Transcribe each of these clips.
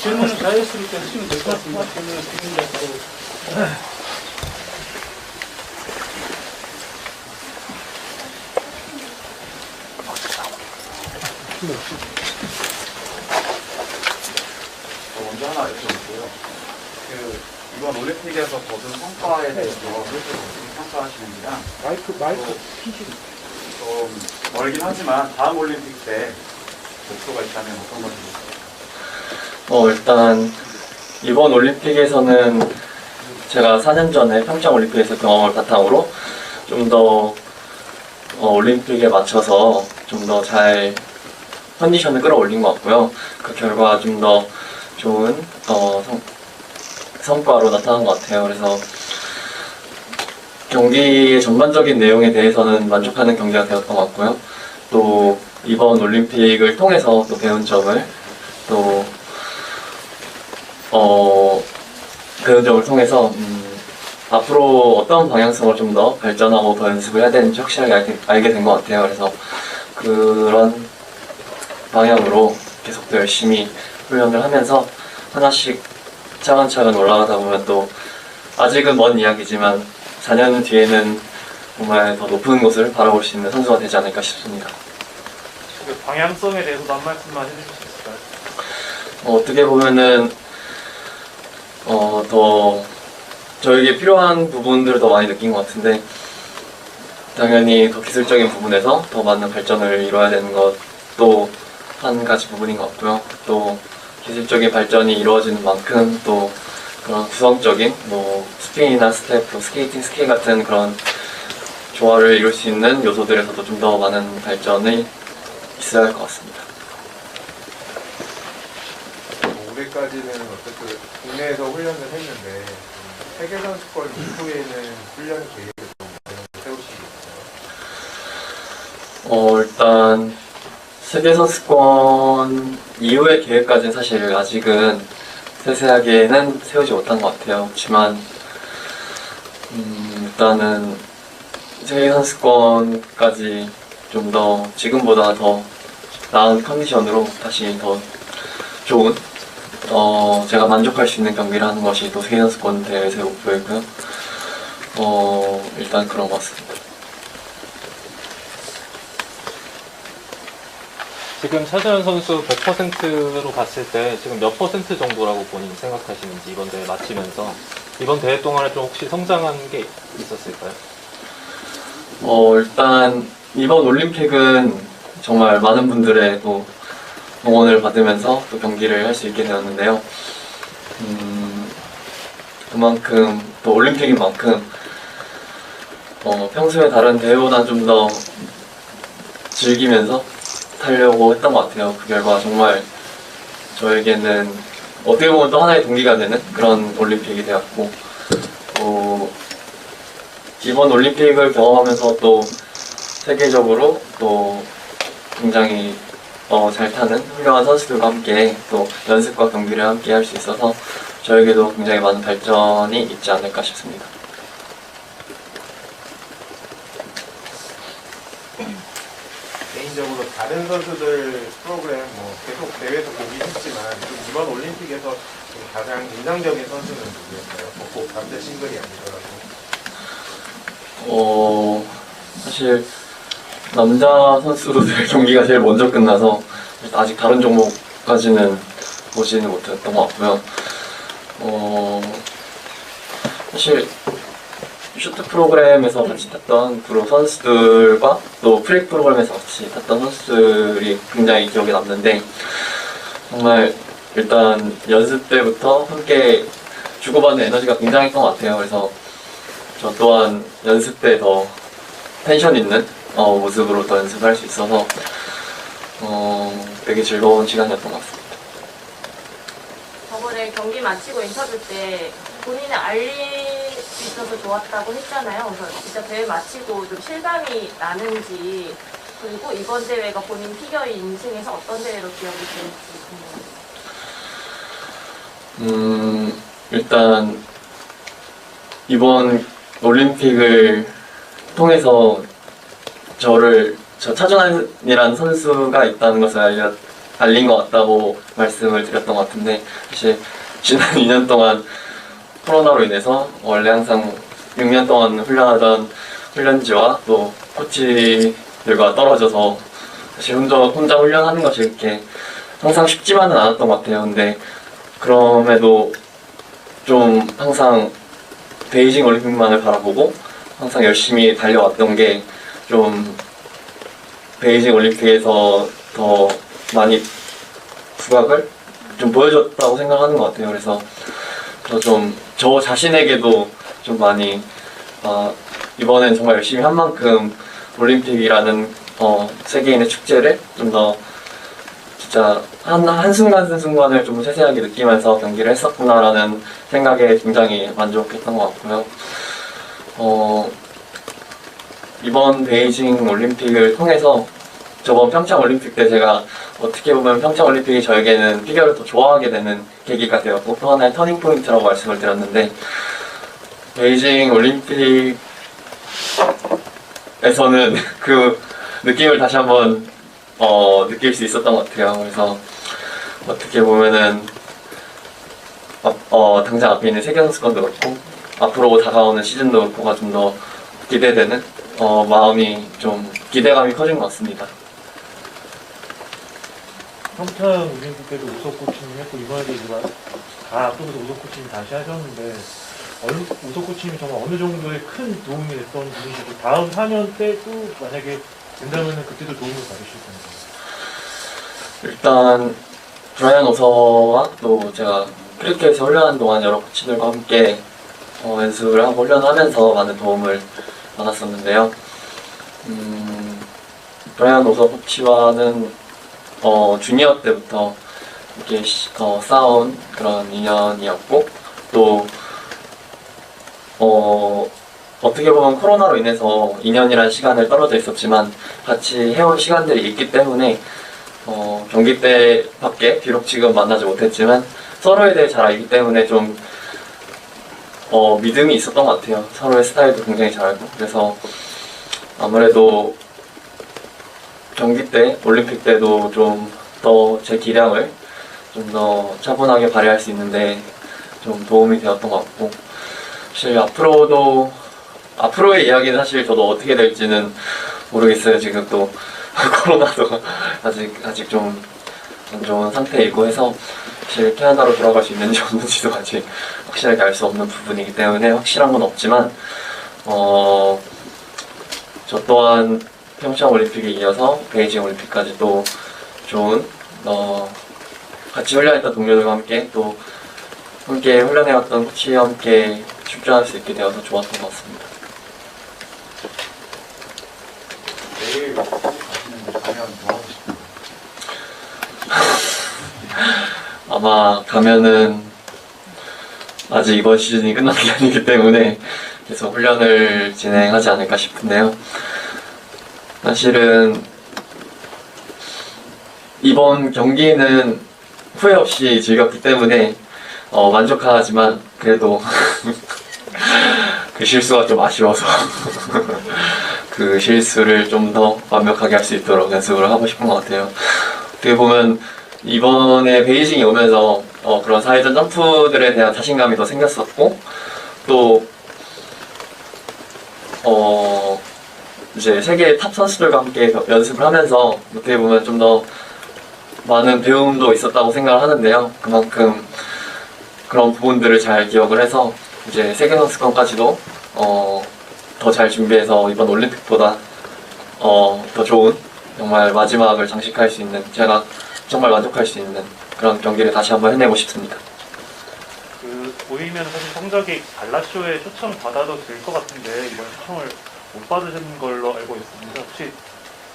질문은 자유스럽게 하시면 될 것 같습니다. 질문은 책임자로. 먼저 하나 여쭤볼게요. 이번 올림픽에서 거둔 성과에 대해서 어떻게 평가하시는지랑 마이크 좀 멀긴 하지만 다음 올림픽 때 목표가 있다면 어떤 것인가요? 일단 이번 올림픽에서는 제가 4년 전에 평창 올림픽에서 경험을 바탕으로 좀 더 올림픽에 맞춰서 좀 더 잘 컨디션을 끌어올린 것 같고요. 그 결과 좀 더 좋은 성과로 나타난 것 같아요. 그래서 경기의 전반적인 내용에 대해서는 만족하는 경기가 되었던 것 같고요. 또 이번 올림픽을 통해서 또 배운 점을 통해서 앞으로 어떤 방향성을 좀 더 발전하고 더 연습을 해야 되는지 확실하게 알게 된 것 같아요. 그래서 그런 방향으로 계속 더 열심히 훈련을 하면서 하나씩 차근차근 올라가다 보면 또 아직은 먼 이야기지만 4년 뒤에는 정말 더 높은 곳을 바라볼 수 있는 선수가 되지 않을까 싶습니다. 그 방향성에 대해서도 한 말씀만 해주실 수 있을까요? 어떻게 보면은 더 저에게 필요한 부분들을 더 많이 느낀 것 같은데, 당연히 더 기술적인 부분에서 더 많은 발전을 이뤄야 되는 것도 한 가지 부분인 것 같고요. 또 기술적인 발전이 이루어지는 만큼 또 그런 구성적인 스핀이나 스텝, 스케이팅, 스키 같은 그런 조화를 이룰 수 있는 요소들에서도 좀 더 많은 발전이 있어야 할 것 같습니다. 올해까지는 어쨌든 국내에서 훈련을 했는데 세계선수권 이후에는 훈련 계획을 좀 세우시겠어요? 일단 세계선수권 이후의 계획까지는 사실 아직은 세세하게는 세우지 못한 것 같아요. 그렇지만 일단은 세계선수권까지 좀 더 지금보다 더 나은 컨디션으로 다시 더 좋은 제가 만족할 수 있는 경기를 하는 것이 또 세계선수권 대회에서의 목표이고요. 일단 그런 것 같습니다. 지금 차준현 선수 100%로 봤을 때 지금 몇 퍼센트 정도라고 본인이 생각하시는지, 이번 대회 마치면서 이번 대회 동안에 좀 혹시 성장한 게 있었을까요? 일단 이번 올림픽은 정말 많은 분들의 또 응원을 받으면서 또 경기를 할 수 있게 되었는데요. 그만큼 또 올림픽인 만큼 평소에 다른 대회보다 좀 더 즐기면서 하려고 했던 것 같아요. 그 결과 정말 저에게는 어떻게 보면 또 하나의 동기가 되는 그런 올림픽이 되었고, 이번 올림픽을 경험하면서 또 세계적으로 또 굉장히 잘 타는 훌륭한 선수들과 함께 또 연습과 경기를 함께 할 수 있어서 저에게도 굉장히 많은 발전이 있지 않을까 싶습니다. 개인적으로 다른 선수들 프로그램 계속 대회에서 보긴 했지만 좀 이번 올림픽에서 좀 가장 인상적인 선수는 누구였어요? 꼭 남자 싱글이 아니더라도. 사실 남자 선수들 경기가 제일 먼저 끝나서 아직 다른 종목까지는 보지는 못했던 것 같고요. 사실 슈트 프로그램에서 같이 탔던 프로 선수들과 또 프리 프로그램에서 같이 탔던 선수들이 굉장히 기억에 남는데, 정말 일단 연습 때부터 함께 주고받는 에너지가 굉장했던 것 같아요. 그래서 저 또한 연습 때 더 텐션 있는 모습으로 더 연습을 할 수 있어서 되게 즐거운 시간이었던 것 같습니다. 저번에 경기 마치고 인터뷰 때 본인의 알릴 수 있어서 좋았다고 했잖아요. 그래서 진짜 대회 마치고 좀 실감이 나는지, 그리고 이번 대회가 본인 피겨 인생에서 어떤 대회로 기억이 되는지 궁금해요. 일단 이번 올림픽을 통해서 저 차준환이라는 선수가 있다는 것을 알린 것 같다고 말씀을 드렸던 것 같은데, 사실 지난 2년 동안 코로나로 인해서 원래 항상 6년 동안 훈련하던 훈련지와 또 코치들과 떨어져서 사실 혼자 훈련하는 것이 이렇게 항상 쉽지만은 않았던 것 같아요. 근데 그럼에도 좀 항상 베이징 올림픽만을 바라보고 항상 열심히 달려왔던 게 좀 베이징 올림픽에서 더 많이 부각을 좀 보여줬다고 생각하는 것 같아요. 그래서 저 자신에게도 좀 많이 이번엔 정말 열심히 한 만큼 올림픽이라는 세계인의 축제를 좀 더 진짜 한순간을 좀 세세하게 느끼면서 경기를 했었구나라는 생각에 굉장히 만족했던 것 같고요. 이번 베이징 올림픽을 통해서 저번 평창 올림픽 때 제가 어떻게 보면 평창 올림픽이 저에게는 피겨를 더 좋아하게 되는 계기가 되었고 또 하나의 터닝 포인트라고 말씀을 드렸는데, 베이징 올림픽에서는 그 느낌을 다시 한번 느낄 수 있었던 것 같아요. 그래서 어떻게 보면은 당장 앞에 있는 세계선수권도 그렇고 앞으로 다가오는 시즌도 그렇고가 좀 더 기대되는 마음이 좀 기대감이 커진 것 같습니다. 평창 올림픽 때도 우석 코치님 했고 이번에도 다 앞서서 우석 코치님 다시 하셨는데 우석 코치님이 정말 어느 정도의 큰 도움이 됐던 분이시고 다음 4년 때 또 만약에 된다면 그때도 도움을 받으실 건가요? 일단 브라이언 오서와 또 제가 크리켓에서 훈련하는 동안 여러 코치들과 함께 연습을 하고 훈련하면서 많은 도움을 받았었는데요. 브라이언 오서 코치와는 주니어 때부터 이렇게 쌓아온 그런 인연이었고, 또 어떻게 보면 코로나로 인해서 2년이라는 시간을 떨어져 있었지만 같이 해온 시간들이 있기 때문에 경기 때밖에 비록 지금 만나지 못했지만 서로에 대해 잘 알기 때문에 좀 믿음이 있었던 것 같아요. 서로의 스타일도 굉장히 잘 알고. 그래서 아무래도 경기 때, 올림픽 때도 좀 더 제 기량을 좀 더 차분하게 발휘할 수 있는데 좀 도움이 되었던 것 같고, 사실 앞으로의 이야기는 사실 저도 어떻게 될지는 모르겠어요. 지금 또 코로나도 아직 좀 안 좋은 상태이고 해서 사실 캐나다로 돌아갈 수 있는지 없는지도 아직 확실하게 알 수 없는 부분이기 때문에 확실한 건 없지만 저 또한 평창 올림픽에 이어서 베이징 올림픽까지 또 좋은 같이 훈련했던 동료들과 함께 또 함께 훈련해왔던 코치와 함께 출전할 수 있게 되어서 좋았던 것 같습니다. 내일 가시는 거 가면 뭐 하고 싶어요? 아마 가면은 아직 이번 시즌이 끝난 게 아니기 때문에 계속 훈련을 진행하지 않을까 싶은데요. 사실은 이번 경기는 후회 없이 즐겼기 때문에 만족하지만 그래도 그 실수가 좀 아쉬워서 그 실수를 좀 더 완벽하게 할 수 있도록 연습을 하고 싶은 것 같아요. 어떻게 보면 이번에 베이징이 오면서 그런 사회전 점프들에 대한 자신감이 더 생겼었고, 또 이제 세계 탑 선수들과 함께 연습을 하면서 어떻게 보면 좀 더 많은 배움도 있었다고 생각을 하는데요. 그만큼 그런 부분들을 잘 기억을 해서 이제 세계 선수권까지도 더 잘 준비해서 이번 올림픽보다 더 좋은 정말 마지막을 장식할 수 있는, 제가 정말 만족할 수 있는 그런 경기를 다시 한번 해내고 싶습니다. 보이면 사실 성적이 갈라쇼에 초청 받아도 될 것 같은데 이번 초청을 못 받으신 걸로 알고 있습니다. 혹시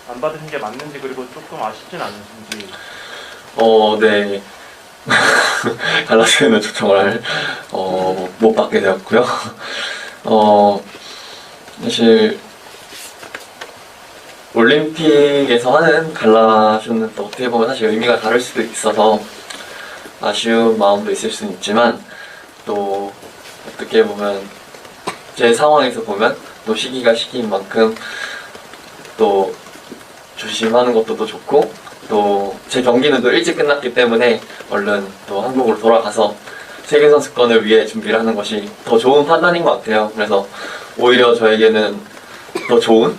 안 받으신 게 맞는지, 그리고 조금 아쉽진 않으신지? 네. 갈라쇼에는 초청을 못 받게 되었고요. 사실 올림픽에서 하는 갈라쇼는 또 어떻게 보면 사실 의미가 다를 수도 있어서 아쉬운 마음도 있을 수는 있지만, 또 어떻게 보면 제 상황에서 보면 또 시기가 시기인 만큼 또 조심하는 것도 또 좋고 또 제 경기는 또 일찍 끝났기 때문에 얼른 또 한국으로 돌아가서 세계선수권을 위해 준비를 하는 것이 더 좋은 판단인 것 같아요. 그래서 오히려 저에게는 더 좋은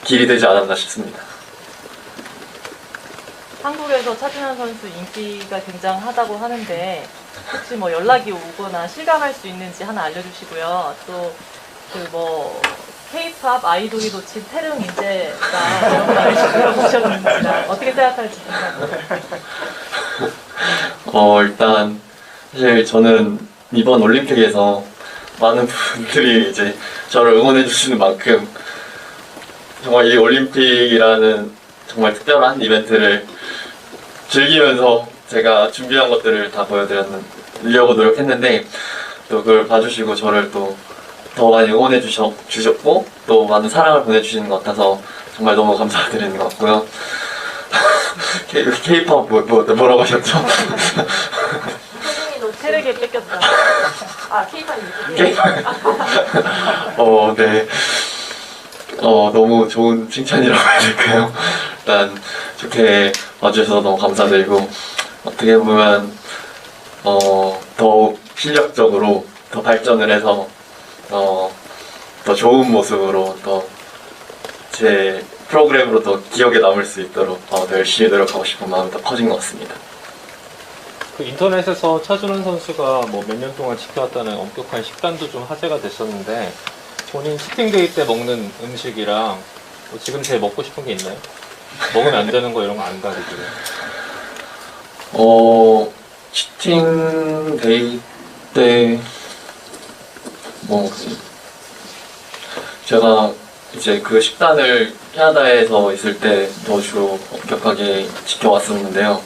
길이 되지 않았나 싶습니다. 한국에서 차준현 선수 인기가 굉장하다고 하는데 혹시 뭐 연락이 오거나 실감할 수 있는지 하나 알려주시고요. 또 그 뭐 K-팝 아이돌이 놓친 태릉 인재가 이런 말을 들어보셨는지나 어떻게 생각할지 궁금합니다. 일단 사실 저는 이번 올림픽에서 많은 분들이 이제 저를 응원해 주시는 만큼 정말 이 올림픽이라는 정말 특별한 이벤트를 즐기면서 제가 준비한 것들을 다 보여드리려고 노력했는데 또 그걸 봐주시고 저를 또 더 많이 응원해 주셨고 또 많은 사랑을 보내주시는 것 같아서 정말 너무 감사드리는 것 같고요. K-팝 뭐라고 하셨죠? 체력에 뺏겼다. 아, K-팝 네. 너무 좋은 칭찬이라고 해야 될까요? 일단 좋게 봐주셔서 너무 감사드리고 어떻게 보면 더욱 실력적으로 더 발전을 해서 더 좋은 모습으로 더 제 프로그램으로 더 기억에 남을 수 있도록 더 열심히 노력하고 싶은 마음이 더 커진 것 같습니다. 그 인터넷에서 차준환 선수가 뭐 몇 년 동안 지켜왔다는 엄격한 식단도 좀 화제가 됐었는데 본인 치팅데이 때 먹는 음식이랑 뭐 지금 제일 먹고 싶은 게 있나요? 먹으면 안 되는 거 이런 거 안 가리고요. 치팅데이 때 뭐 먹지? 제가 이제 그 식단을 캐나다에서 있을 때 더 주로 엄격하게 지켜왔었는데요.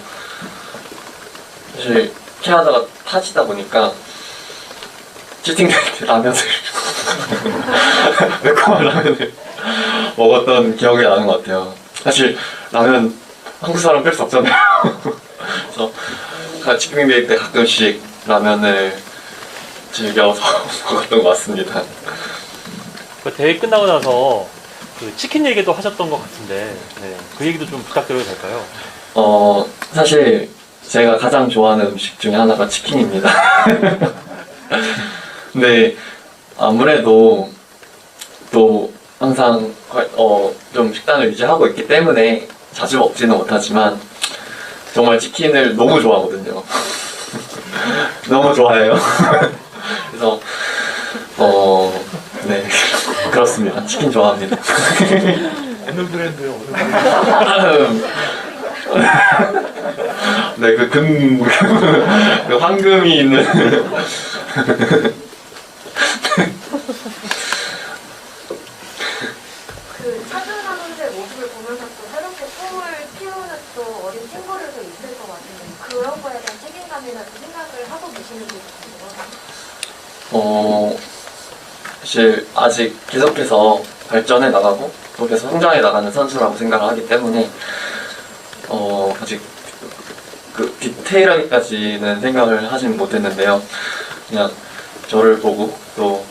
사실 캐나다가 타지다 보니까 치팅데이 때 라면을 매콤한 라면을 먹었던 기억이 나는 것 같아요. 사실 라면 한국 사람 뺄 수 없잖아요. 그래서 치팅데이 때 가끔씩 라면을 즐겨서 먹었던 것 같습니다. 그 대회 끝나고 나서 그 치킨 얘기도 하셨던 것 같은데 네, 그 얘기도 좀 부탁드려도 될까요? 사실 제가 가장 좋아하는 음식 중에 하나가 치킨입니다. 근데 아무래도 또 항상 좀 식단을 유지하고 있기 때문에 자주 먹지는 못하지만 정말 치킨을 너무 좋아하거든요. 너무 좋아해요. 그래서 네 그렇습니다. 치킨 좋아합니다. 어느 브랜드요? 어느 브랜드? 네, 그 황금이 있는 그 차준환 선수의 모습을 보면서 또 새롭게 꿈을 키우는 또 어린 친구들도 있을 것 같은데 그런 거에 대한 책임감이나 그 생각을 하고 계시는지 궁금해요. 사실 아직 계속해서 발전해 나가고 또 계속 성장해 나가는 선수라고 생각을 하기 때문에 아직 그 디테일하게까지는 생각을 하진 못했는데요. 그냥 저를 보고 또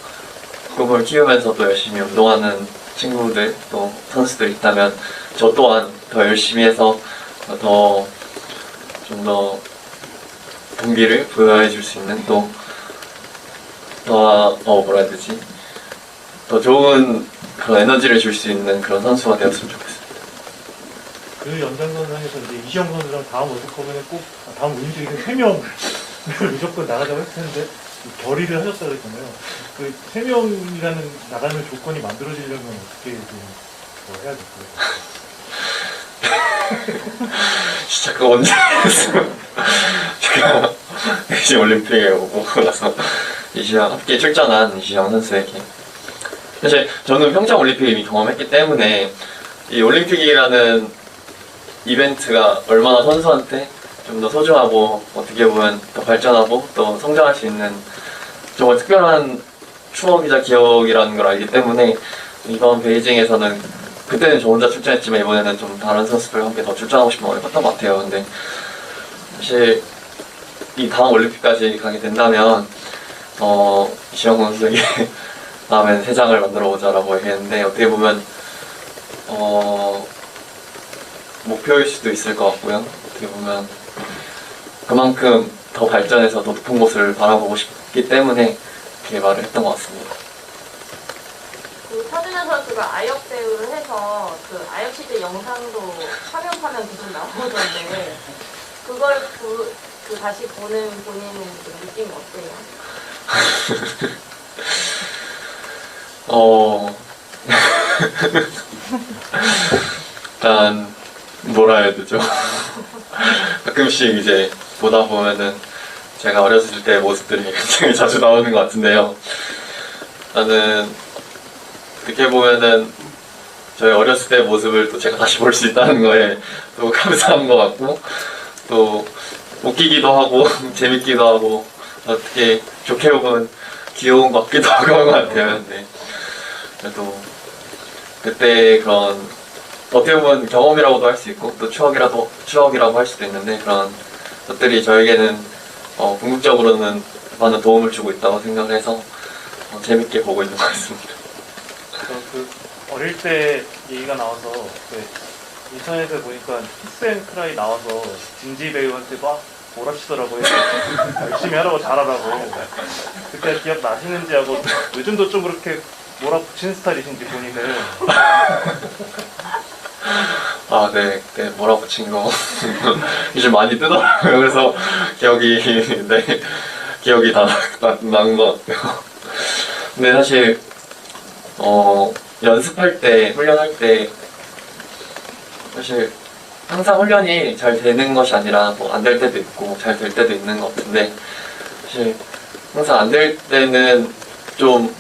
꿈을 키우면서 또 열심히 운동하는 친구들 또 선수들 있다면 저 또한 더 열심히 해서 좀 더 동기를 부여해 줄 수 있는 또 뭐라 해야 되지? 더 좋은 그런 에너지를 줄 수 있는 그런 선수가 되었으면 좋겠습니다. 그 연장선상에서 이제 이시영 선수랑 다음 월드컵에는 꼭 다음 올림픽에는 3명 무조건 나가자고 했을 텐데 결의를 하셨다고 그랬잖아요. 그 3명이라는 나가는 조건이 만들어지려면 어떻게 뭐 해야 될까요? 진짜 그거 언제 했어요? 제가 베이징 올림픽에 오고 나서 함께 출전한 이시영 선수에게 사실 저는 평창 올림픽 이미 경험했기 때문에 이 올림픽이라는 이벤트가 얼마나 선수한테 좀 더 소중하고 어떻게 보면 더 발전하고 또 성장할 수 있는 정말 특별한 추억이자 기억이라는 걸 알기 때문에 이번 베이징에서는 그때는 저 혼자 출전했지만 이번에는 좀 다른 선수들과 함께 더 출전하고 싶은 마음이 컸던 것 같아요. 근데 사실 이 다음 올림픽까지 가게 된다면 이시영 선수에게 다음엔 3장을 만들어 보자라고 얘기했는데 어떻게 보면 목표일 수도 있을 것 같고요. 어떻게 보면 그만큼 더 발전해서 더 높은 곳을 바라보고 싶기 때문에 그렇게 말을 했던 것 같습니다. 그 차준현 선수가 아역 배우를 해서 그 아역 시대 영상도 화면 계속 나오던데 그걸 그 다시 보는 본인은 좀 느낌이 어때요? 일단 뭐라 해야 되죠? 가끔씩 이제 보다 보면은 제가 어렸을 때 모습들이 굉장히 자주 나오는 것 같은데요. 나는 어떻게 보면은 저희 어렸을 때 모습을 또 제가 다시 볼 수 있다는 거에 또 감사한 것 같고 또 웃기기도 하고 재밌기도 하고 어떻게 좋게 보면 귀여운 것 같기도 하고 한 것 같아요. 네. 그래도 그때 그런 어떻게 보면 경험이라고도 할 수 있고 또 추억이라고 할 수도 있는데 그런 것들이 저에게는 궁극적으로는 많은 도움을 주고 있다고 생각을 해서 재밌게 보고 있는 것 같습니다. 그 어릴 때 얘기가 나와서 그 인터넷에 보니까 키스앤크라이 나와서 진지 배우한테 막 몰아치더라고요. 열심히 하라고 잘하라고. 그때 기억나시는지 하고 요즘도 좀 그렇게 몰아붙이는 스타일이신지 본인은. 네, 그때 몰아붙인 거 요즘 많이 뜨더라고요. 그래서 기억이 다 나는 것 같아요. 근데 사실 연습할 때, 훈련할 때 사실 항상 훈련이 잘 되는 것이 아니라 뭐 안 될 때도 있고 잘 될 때도 있는 것 같은데 사실 항상 안 될 때는 좀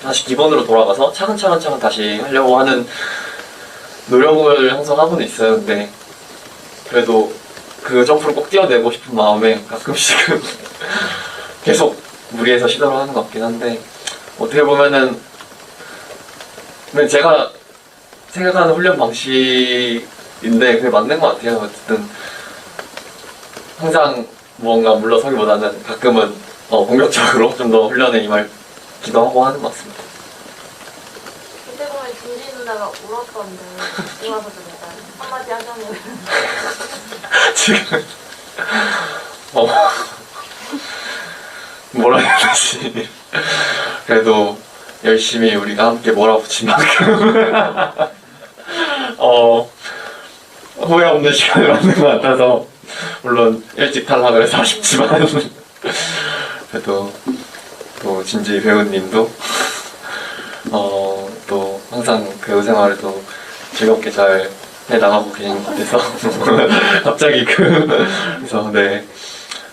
다시 기본으로 돌아가서 차근차근 다시 하려고 하는 노력을 항상 하고는 있어요. 근데 그래도 그 점프를 꼭 뛰어내고 싶은 마음에 가끔씩은 계속 무리해서 시도를 하는 것 같긴 한데 어떻게 보면은 제가 생각하는 훈련 방식인데 그게 맞는 것 같아요. 어쨌든 항상 뭔가 물러서기보다는 가끔은 본격적으로 좀 더 훈련에 임하기도 하고 하는 것 같습니다. 그때 보면 진지 누나가 울었던데 지금 와서 좀 약간 한마디 하자면 지금 뭐라 해야 되지? 그래도 열심히 우리가 함께 몰아붙인 만큼 후회 없는 시간을 갖는 것 같아서 물론 일찍 탈락을 해서 아쉽지만 그래도 또 진지 배우님도 또 항상 배우 생활을 또 즐겁게 잘 해나가고 계신 것 같아서 갑자기 그래서 네,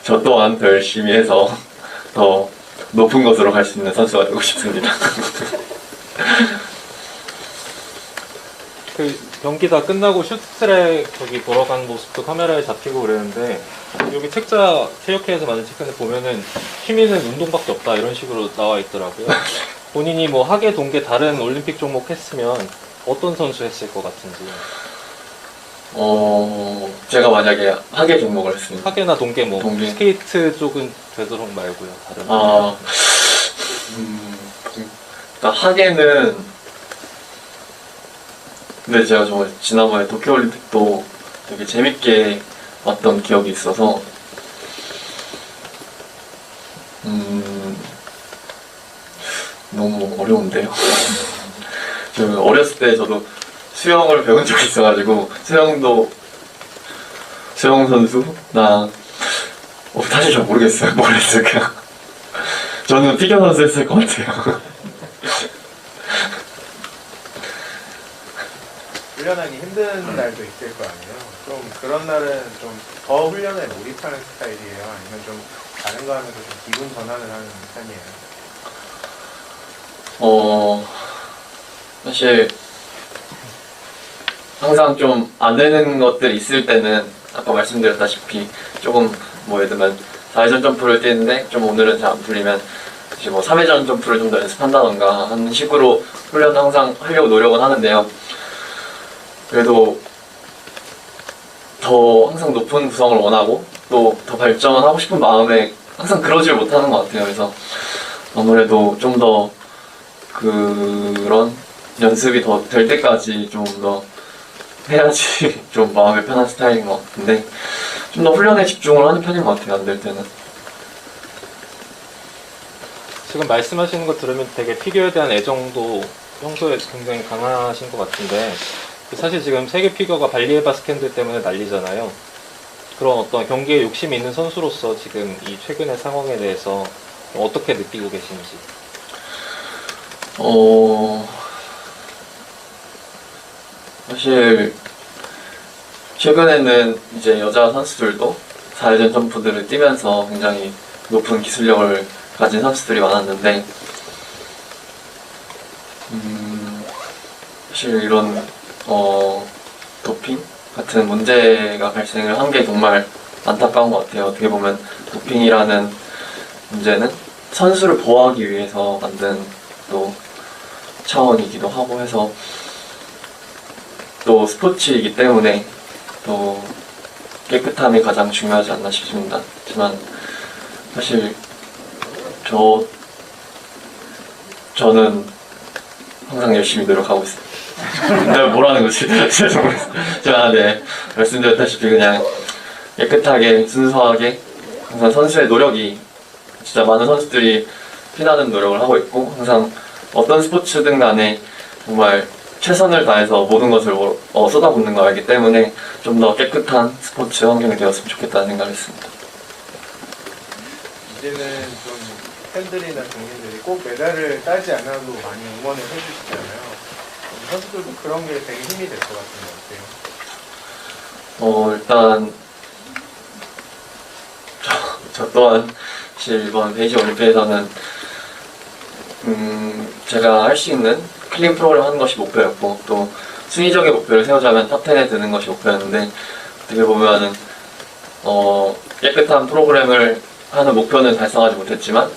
저 또한 더 열심히 해서 더 높은 곳으로 갈 수 있는 선수가 되고 싶습니다. 그 경기 다 끝나고 슈트트랙 저기 보러 간 모습도 카메라에 잡히고 그랬는데 여기 책자 체육회에서 만든 책에서 보면은 취미는 운동밖에 없다 이런 식으로 나와 있더라고요. 본인이 뭐 하계, 동계 다른 올림픽 종목 했으면 어떤 선수 했을 것 같은지. 제가 만약에 하계 종목을 했으면 하계나 동계 뭐 동계. 스케이트 쪽은 되도록 말고요. 다른. 일단 하계는 근데 제가 정말 지난번에 도쿄올림픽도 되게 재밌게 왔던 기억이 있어서 너무 어려운데요. 저 어렸을 때 저도 수영을 배운 적이 있어가지고 수영 선수나 사실 잘 모르겠어요. 뭘 했을까. 저는 피겨 선수 했을 것 같아요. 훈련하기 힘든 날도 있을 거 아니에요. 좀 그런 날은 좀 더 훈련에 몰입하는 스타일이에요. 아니면 좀 다른 거 하면서 좀 기분 전환을 하는 편이에요. 사실 항상 좀 안 되는 것들이 있을 때는 아까 말씀드렸다시피 조금 뭐 예를 들면 4회전 점프를 뛰는데 좀 오늘은 잘 안 풀리면 이제 뭐 3회전 점프를 좀 더 연습한다던가 하는 식으로 훈련을 항상 하려고 노력은 하는데요. 그래도 더 항상 높은 구성을 원하고 또 더 발전하고 싶은 마음에 항상 그러질 못하는 것 같아요. 그래서 아무래도 좀 더 그런 연습이 더 될 때까지 좀 더 해야지 좀 마음이 편한 스타일인 것 같은데 좀 더 훈련에 집중을 하는 편인 것 같아요. 안 될 때는. 지금 말씀하시는 거 들으면 되게 피겨에 대한 애정도 평소에 굉장히 강하신 것 같은데 사실 지금 세계 피겨가 발리에바 스캔들 때문에 난리잖아요. 그런 어떤 경기에 욕심이 있는 선수로서 지금 이 최근의 상황에 대해서 어떻게 느끼고 계신지. 사실 최근에는 이제 여자 선수들도 4회전 점프들을 뛰면서 굉장히 높은 기술력을 가진 선수들이 많았는데 사실 이런 도핑 같은 문제가 발생을 한 게 정말 안타까운 것 같아요. 어떻게 보면 도핑이라는 문제는 선수를 보호하기 위해서 만든 또 차원이기도 하고 해서 또 스포츠이기 때문에 또 깨끗함이 가장 중요하지 않나 싶습니다. 하지만 사실 저는 항상 열심히 노력하고 있습니다. 내가 뭐라는 거지? 제가 말씀드렸다시피 그냥 깨끗하게 순수하게 항상 선수의 노력이 진짜 많은 선수들이 피나는 노력을 하고 있고 항상 어떤 스포츠든 간에 정말 최선을 다해서 모든 것을 쏟아붓는 걸 알기 때문에 좀 더 깨끗한 스포츠 환경이 되었으면 좋겠다는 생각을 했습니다. 이제는 좀 팬들이나 국민들이 꼭 메달을 따지 않아도 많이 응원을 해주시잖아요. 선수들도 그런 게 되게 힘이 될 것 같은 것 같아요. 일단 저 또한 사실 이번 베이징 올림픽에서는 제가 할 수 있는 클린 프로그램 하는 것이 목표였고 또 순위적인 목표를 세우자면 탑 10에 드는 것이 목표였는데 어떻게 보면은 깨끗한 프로그램을 하는 목표는 달성하지 못했지만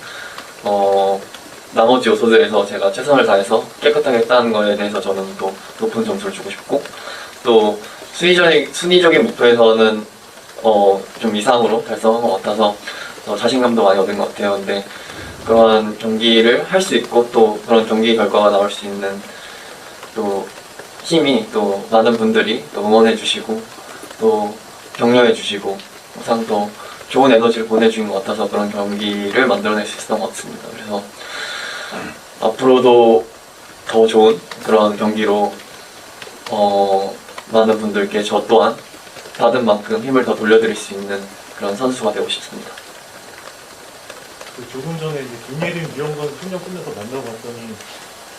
나머지 요소들에서 제가 최선을 다해서 깨끗하게 했다는 거에 대해서 저는 또 높은 점수를 주고 싶고 또 순위적인 목표에서는 좀 이상으로 달성한 것 같아서 자신감도 많이 얻은 것 같아요. 근데 그러한 경기를 할 수 있고 또 그런 경기 결과가 나올 수 있는 또 힘이 또 많은 분들이 또 응원해 주시고 또 격려해 주시고 항상 또 좋은 에너지를 보내주는 것 같아서 그런 경기를 만들어낼 수 있었던 것 같습니다. 그래서 앞으로도 더 좋은 그런 경기로 많은 분들께 저 또한 받은 만큼 힘을 더 돌려드릴 수 있는 그런 선수가 되고 싶습니다. 조금 전에 이제 김예림 위원관 훈련 끝내서 만나고 봤더니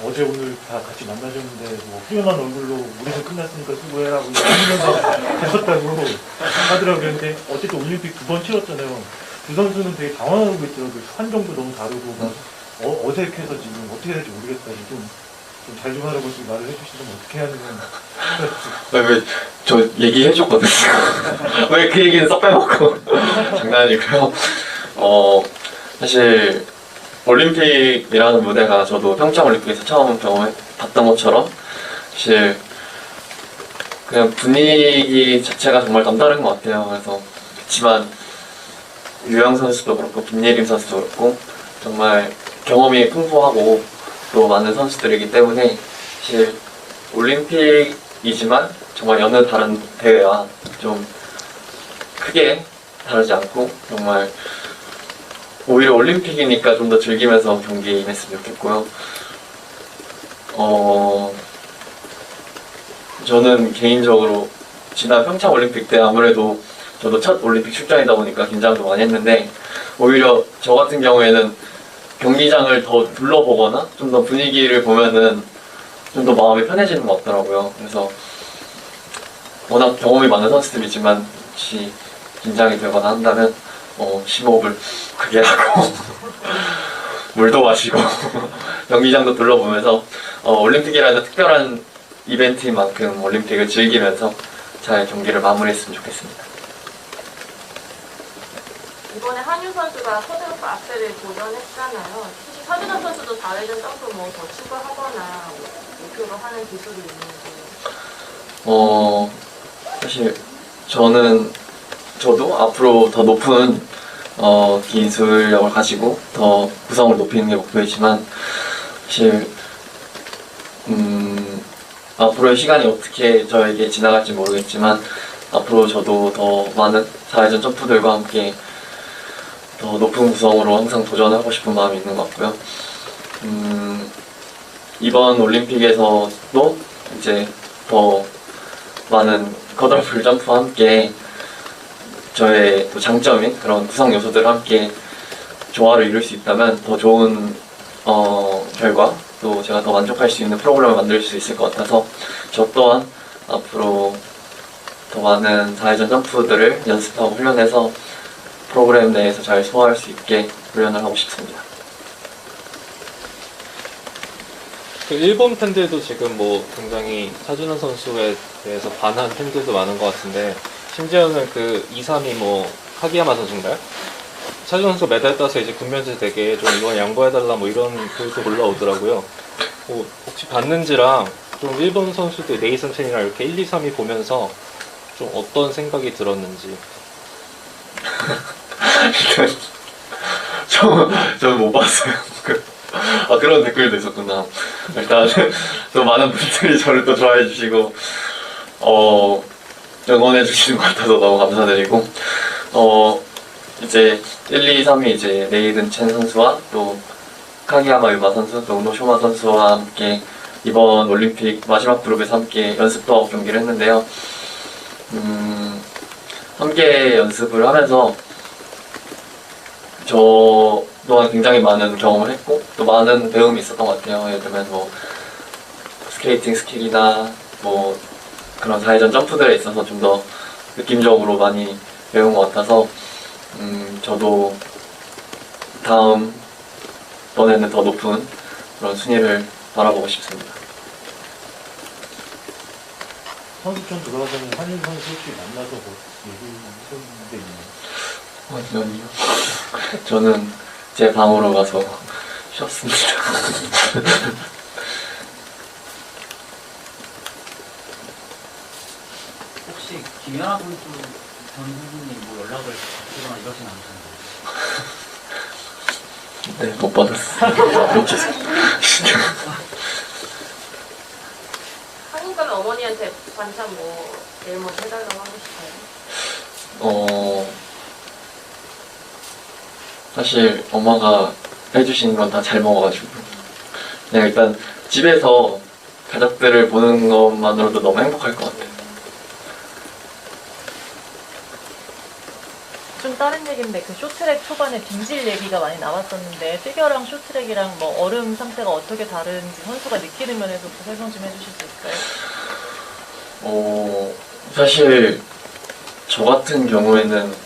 어제 오늘 다 같이 만나셨는데 뭐 후련한 얼굴로 우리도 끝났으니까 수고해라고 훈련도 하셨다고 하더라고요. 근데 어쨌든 올림픽 2번 치렀잖아요. 두 선수는 되게 당황하고 있더라고요. 환경도 너무 다르고 막 어색해서 지금 어떻게 될지 모르겠다. 좀 잘 좀 하라고 말을 해주시면 어떻게 하는 건. 왜 저 얘기해줬거든요. 왜 그 얘기는 쏙 빼먹고 장난이고요. 사실 올림픽이라는 무대가 저도 평창 올림픽에서 처음 경험해봤던 것처럼 사실 그냥 분위기 자체가 정말 남다른 것 같아요. 그래서 그렇지만 유영 선수도 그렇고 김예림 선수도 그렇고 정말 경험이 풍부하고 또 많은 선수들이기 때문에 사실 올림픽이지만 정말 여느 다른 대회와 좀 크게 다르지 않고 정말 오히려 올림픽이니까 좀 더 즐기면서 경기에 임했으면 좋겠고요. 저는 개인적으로 지난 평창 올림픽 때 아무래도 저도 첫 올림픽 출전이다 보니까 긴장도 많이 했는데 오히려 저 같은 경우에는 경기장을 더 둘러보거나 좀 더 분위기를 보면은 좀 더 마음이 편해지는 것 같더라고요. 그래서 워낙 경험이 많은 선수들이지만 혹시 긴장이 되거나 한다면 심호흡을 크게 하고 물도 마시고 경기장도 둘러보면서 올림픽이라는 특별한 이벤트인 만큼 올림픽을 즐기면서 잘 경기를 마무리했으면 좋겠습니다. 이번에 한유 선수가 코드로프 악셀을 도전했잖아요. 혹시 서준호 선수도 4회전 점프 뭐 더 추가하거나 목표로 하는 기술이 있는지. 사실 저도 앞으로 더 높은 기술력을 가지고 더 구성을 높이는 게 목표이지만 사실 앞으로의 시간이 어떻게 저에게 지나갈지 모르겠지만 앞으로 저도 더 많은 4회전 점프들과 함께 더 높은 구성으로 항상 도전하고 싶은 마음이 있는 것 같고요. 이번 올림픽에서도 이제 더 많은 쿼드러플 점프와 함께 저의 또 장점인 그런 구성 요소들과 함께 조화를 이룰 수 있다면 더 좋은 결과, 또 제가 더 만족할 수 있는 프로그램을 만들 수 있을 것 같아서 저 또한 앞으로 더 많은 4회전 점프들을 연습하고 훈련해서 프로그램 내에서 잘 소화할 수 있게 훈련을 하고 싶습니다. 그 일본 팬들도 지금 뭐 굉장히 차준환 선수에 대해서 반한 팬들도 많은 것 같은데, 심지어는 그 2, 3위 뭐 카기야마 선수인가요? 차준환 선수 메달 따서 이제 군면제 되게 좀 이건 양보해달라 뭐 이런 글도 올라오더라고요. 뭐 혹시 봤는지랑 좀 일본 선수들 네이선 첸이랑 이렇게 1, 2, 3위 보면서 좀 어떤 생각이 들었는지. 저는 못 봤어요. 그런 댓글도 있었구나. 일단 또 많은 분들이 저를 또 좋아해 주시고 응원해 주시는 것 같아서 너무 감사드리고, 이제 1, 2, 3위 이제 네이든 첸 선수와 또 카기야마 유마 선수, 또 우노쇼마 선수와 함께 이번 올림픽 마지막 그룹에서 함께 연습도 경기를 했는데요. 함께 연습을 하면서 저 또한 굉장히 많은 경험을 했고 또 많은 배움이 있었던 것 같아요. 예를 들면 뭐 스케이팅 스킬이나 뭐 그런 4회전 점프들에 있어서 좀 더 느낌적으로 많이 배운 것 같아서 저도 다음 번에는 더 높은 그런 순위를 바라보고 싶습니다. 선수촌 들어가서는 한인 선수 혹시 만나서 뭐 얘기했었는데 있나요? 아니요. 저는 제 방으로 가서 쉬었습니다. 혹시 김연아 선수 전 선수님 뭐 연락을 받거나 이러진 않으셨나요? 네, 못 받았어요. 놓쳤어요. 한국 가면 어머니한테 반찬 뭐 내일 뭐 해달라고 하고 싶어요? 사실 엄마가 해주시는 건 다 잘 먹어가지고 그냥 일단 집에서 가족들을 보는 것만으로도 너무 행복할 것 같아요. 좀 다른 얘기인데 그 쇼트랙 초반에 빙질 얘기가 많이 나왔었는데 피겨랑 쇼트랙이랑 뭐 얼음 상태가 어떻게 다른지 선수가 느끼는 면에서 설명 좀 해주실 수 있을까요? 사실 저 같은 경우에는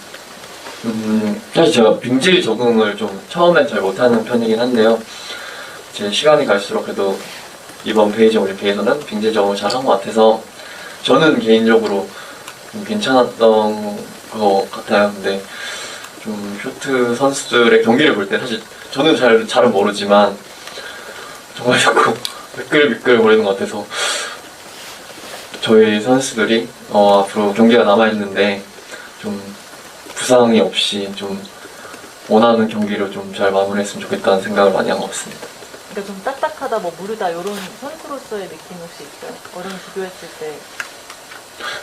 사실 제가 빙질 적응을 좀 처음엔 잘 못하는 편이긴 한데요. 이제 시간이 갈수록 그래도 이번 베이징 올림픽에서는 빙질 적응을 잘한 것 같아서 저는 개인적으로 좀 괜찮았던 것 같아요. 근데 좀 쇼트 선수들의 경기를 볼 때 사실 저는 잘은 모르지만 정말 자꾸 미끌미끌 거리는 것 같아서 저희 선수들이 앞으로 경기가 남아있는데 좀 부상이 없이 좀 원하는 경기를 좀 잘 마무리했으면 좋겠다는 생각을 많이 한 것 같습니다. 그러니까 좀 딱딱하다, 뭐 무르다 이런 선수로서의 느낌 혹시 있어요? 얼음 비교했을 때.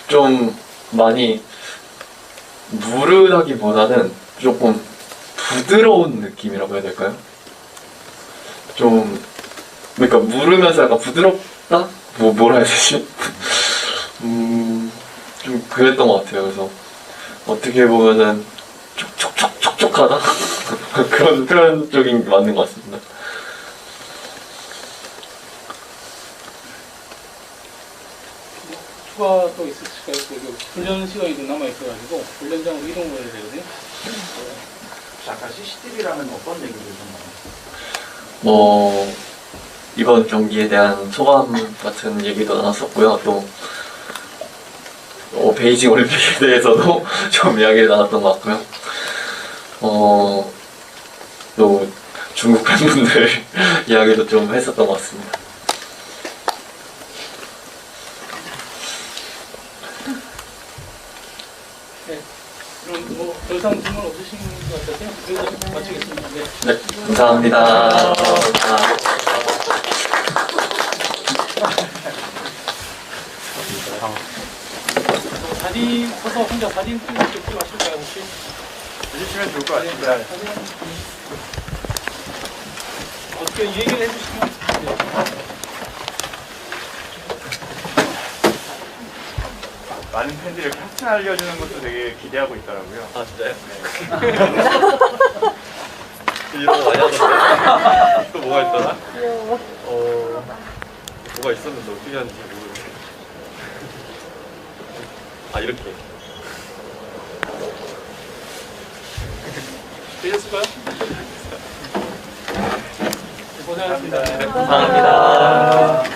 좀 많이 무르다기보다는 조금 부드러운 느낌이라고 해야 될까요? 좀 그러니까 무르면서 약간 부드럽다? 뭐라 해야 되지? 좀 그랬던 것 같아요. 그래서 어떻게 보면은 촉촉하다? 그런 표현적인 게 맞는 것 같습니다. 추가 또 있으실까요? 훈련 시간이 좀 남아있어가지고 훈련장으로 이동을 해야 되거든요. 아까 CCTV라는 어떤 얘기를 좀 이번 경기에 대한 소감 같은 얘기도 나눴었고요. 또 베이징 올림픽에 대해서도 좀 이야기를 나눴던 것 같고요. 또 중국 팬분들 이야기도 좀 했었던 것 같습니다. 네. 그럼 뭐 더 이상 질문 없으신 것 같아요. 여기서 마치겠습니다. 네. 네, 감사합니다. 사진 서서 혼자 사진 찍고 하실까요 혹시? 해주시면 좋을 것 같습니다. 어떻게 얘기를 해주시면 많은 팬들이 이렇게 하트 알려주는 것도 되게 기대하고 있더라고요. 아 진짜요? 이런 거 많이 하던데. 또 뭐가 있더라? 뭐가 있었는데 어떻게 하는지 모르겠네. 아 이렇게. 되셨을까요? 고생하셨습니다. 감사합니다.